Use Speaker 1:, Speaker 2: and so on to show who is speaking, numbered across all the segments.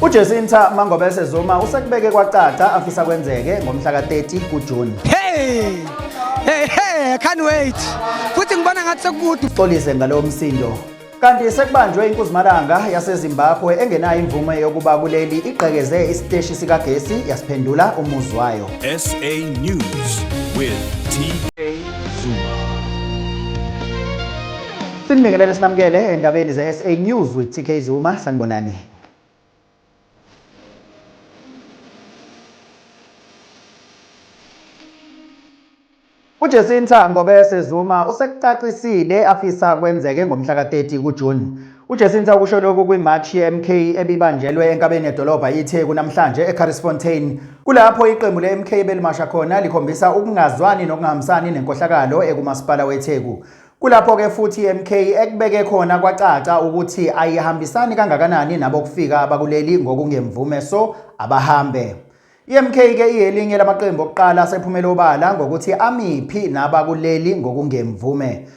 Speaker 1: uJacinta Mangobese Zuma usekubeke kwacaca afisa kwenzeke ngomhla ka-30 kuJuni.
Speaker 2: Hey, I can't wait. Futhi ngibona ngathi sekude.
Speaker 1: Xolise ngalowo msindo. Kanti sekubanjwe inkuzmalanga yaseZimbabwe engenayo imvume yokuba kuleli igqekeze isiteshi sikagesi yasiphendula umuzi wayo.
Speaker 3: SA News with TK Zuma.
Speaker 1: Sinibingelele sinamukele endabeni ze-SA News with TK Zuma. Sanibonani. uJacinta Mangobese Zuma usekucacisile afisa kwenzeke ngomhla ka-30 kuJuni. uJacinta ukusho lokhu kwimatch ye-MK ebibanjelwe enkabeni yedolobha iTheku namhlanje eCarrisfontein. Kulapho iqembu le-MK belimasha khona likhombisa ukungazwani nokungahambisani nenkohlakalo ekumasipala weTheku. Kulapho-ke futhi i-MK ekubeke khona kwacaca ukuthi ayihambisani kangakanani nabo kufika abakuleli ngokungemvume so abahambe. i-MK-ke iyelinye lamaqembu okuqala asephumela obala ngokuthi amiphi nabakuleli ngokungemvume.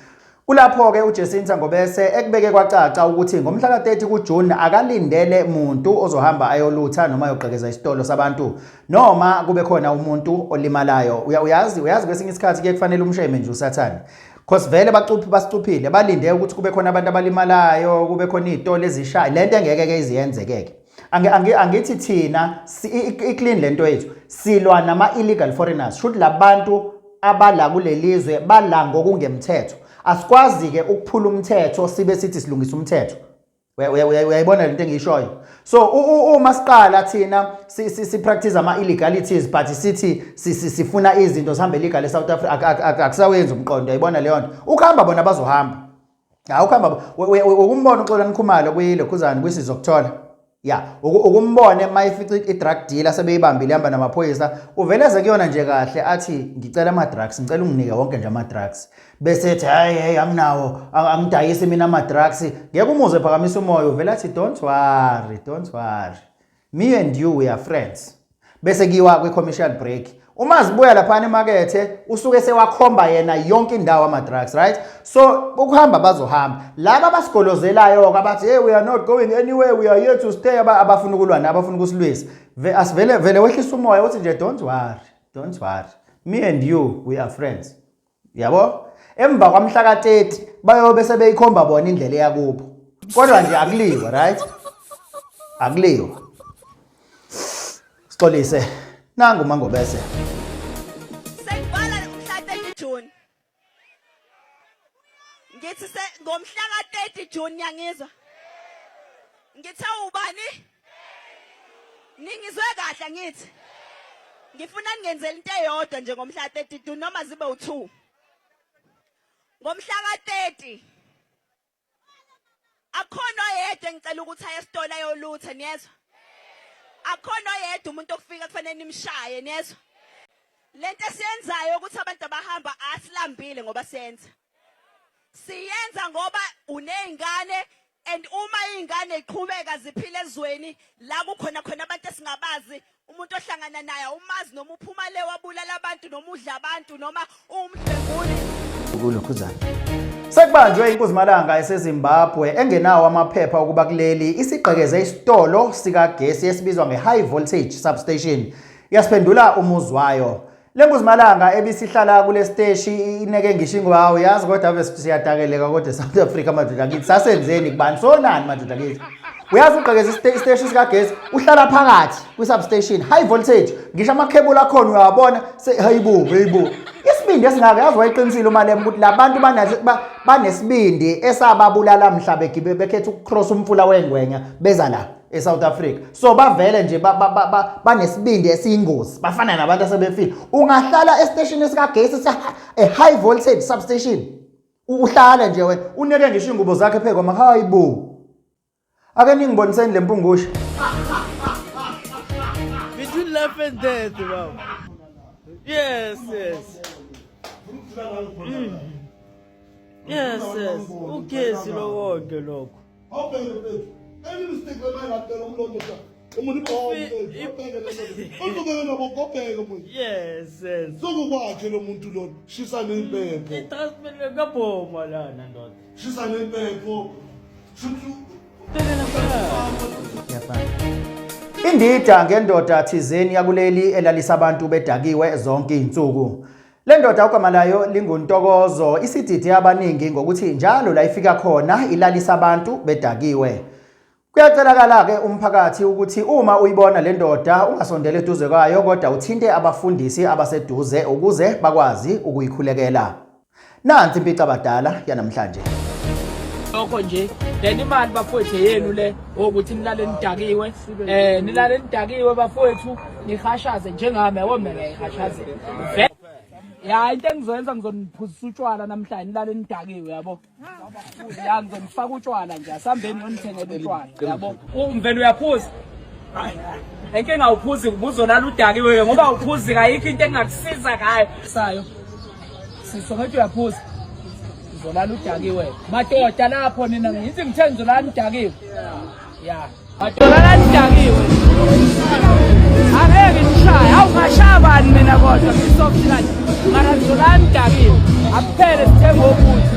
Speaker 1: Kulapho-ke uJacinta Mangobese ekubeke kwacaca ukuthi ngomhla ka-30 kuJuni akalindele muntu ozohamba ayolutha noma ayogqekeza isitolo sabantu noma kube khona umuntu olimalayo. Uyazi kwesinye isikhathi kuye kufanele umsheme nje usathane. Because vele basicuphile balinde ukuthi kube khona abantu abalimalayo, kube khona izitolo ezishayo. Lento engeke iziyenzekeke. Angithi thina iclean lento yethu silwa nama-illegal foreigners should labantu abala kulelizwe bala ngokungemthetho. Asikwazi-ke ukuphula umthetho sibe sithi silungisa umthetho. Uyayibona lento engiyishoyo. So uma siqala thina si-practice ama-illegalities but sithi sifuna izinto zihambe legal eSouth Africa akusawenzi umqondo. Uyayibona leyo nto. Ukuhamba bona bazohamba. Ukuhamba ukumbona uXolani Khumalo kwilokhuzana kwisizokuthola. Ya, ukumbone mayifica i-drug dealer sebeyibambile hamba namaphoyisa uveleze kuyona nje kahle athi ngicela ama-drugs ngicela unginike wonke nje ama-drugs bese ethi hey anginawo angidayisi mina ama-drugs ngeke umuze phakamisa umoya uvela athi don't worry me and you we are friends bese kiwa kwi-commercial break. Uma zibuya laphana emakethe usuke sewakhomba yena yonke indawo ama-drugs, right? So ukuhamba bazohamba. Laba basigolozelayo abathi hey we are not going anywhere, we are here to stay, abafuna ukulwana abafuna ukusilwisa. Asivele wehlisa umoya uthi nje don't worry me and you we are friends. Yabo? Emva kwamhla ka-30 bayobe sebeyikhomba bona indlela yakubo. Kodwa nje akuliwa, right? Akuliwa. Sixolise. Nangu Mangobese.
Speaker 4: Sengibhala ngomhla ka-30 June. Ngithi ngomhla ka-30 June nyangizwa. Ngithe ubani? Ningizwe kahle ngithi. Ngifuna ningenzele into eyodwa nje ngomhla ka-30 June noma zibe u2. Ngomhla ka-30 akhona oyedwa engicela ukuthi aye esitolo ayolutha niyezwa. Akhona oyedwa umuntu okufika kufanele nimshaye niyezwa. Lento esiyenzayo ukuthi abantu abahamba asilambile ngoba siyenza. Siyenza ngoba unezingane and uma izingane iqhubeka ziphila ezweni la kukhona abantu esingabazi umuntu ohlangana naye umazi noma uphuma le wabulala abantu noma udla abantu noma umdlenguli
Speaker 1: kulokhuzana. Sekubanjwe inkuzmalanga yaseZimbabwe engenawo amaphepha okuba kuleli isigqekeze isitolo sikagesi esibizwa nge-high voltage substation yasiphendula umuzi wayo. Le nkuzmalanga ebisihlala kule steshi ineke ngisho ingwawo yazi kodwa ave siyadakeleka kodwa South Africa madoda kithi sasenzeni kubani sonani madoda kithi. Uyazi ugqekeze isiteshi sikagesi uhlala phakathi kwi-substation high voltage ngisho amakhebula akhona uyabona hayibo isibindi esingaka yazi wayiqinisile umalema ukuthi labantu banesibindi esababulala mhla bekhetha ukcross umfula wengwenya beza la eSouth Africa. So bavele nje banesibindi esiyingozi bafana nabantu asebefile. Ungahlala estation esikagesi high voltage substation uhlala nje wena uneke ngisho ingubo zakhe phekwa hayibo. Ake ningiboniseni lempungusha.
Speaker 5: Between life and death, wow. Yes. Yes. Ugesi lo wonke lokho.
Speaker 6: Any mistake when I tell them Lord,
Speaker 5: yes.
Speaker 6: So kwathi lo muntu lo shisa nempepho.
Speaker 5: Itransmele kaBhoma lana ndoda.
Speaker 6: Shisa nempepho. Shuthu
Speaker 5: Phela lapha.
Speaker 1: Yafana. Indida ngendoda thizeni yakuleli elalisa abantu bedakiwe zonke izinsuku. Le ndoda ugama layo linguNtokozo isididi abaningi ngokuthi njalo la ifika khona ilalisa abantu bedakiwe. Kuyacelakala ke umphakathi ukuthi uma uyibona le ndoda ungasondela eduze kwayo kodwa uthinte abafundisi abaseduze ukuze bakwazi ukuyikhulekela. Nansi impica abadala yanamhlanje.
Speaker 7: Lokho nje leni imali bafowethu yenu le ukuthi nilale nidakiwe nilale nidakiwe bafowethu nihashaze njengami yabo mina ngihashaze ya into engizoyenza ngizoniphuzisa utshwala namhlanje nilale nidakiwe yabo ya ngizonifaka utshwala nje asambeni nonithengele utshwala yabo umvelo uyaphuza enkinga awuphuzi uzolala udakiwe ngoba awuphuzi kayikho into engakusiza ngayo sayo sisonke uyaphuza uzolala udakiwe madoda lapho nina ngithi ngithe ngizolala udakiwe ya madoda udakiwe angeke ngishaya awungashaya bani mina kodwa ngisoft kanje mara ngizolala udakiwe akuphele sithenga ukuthi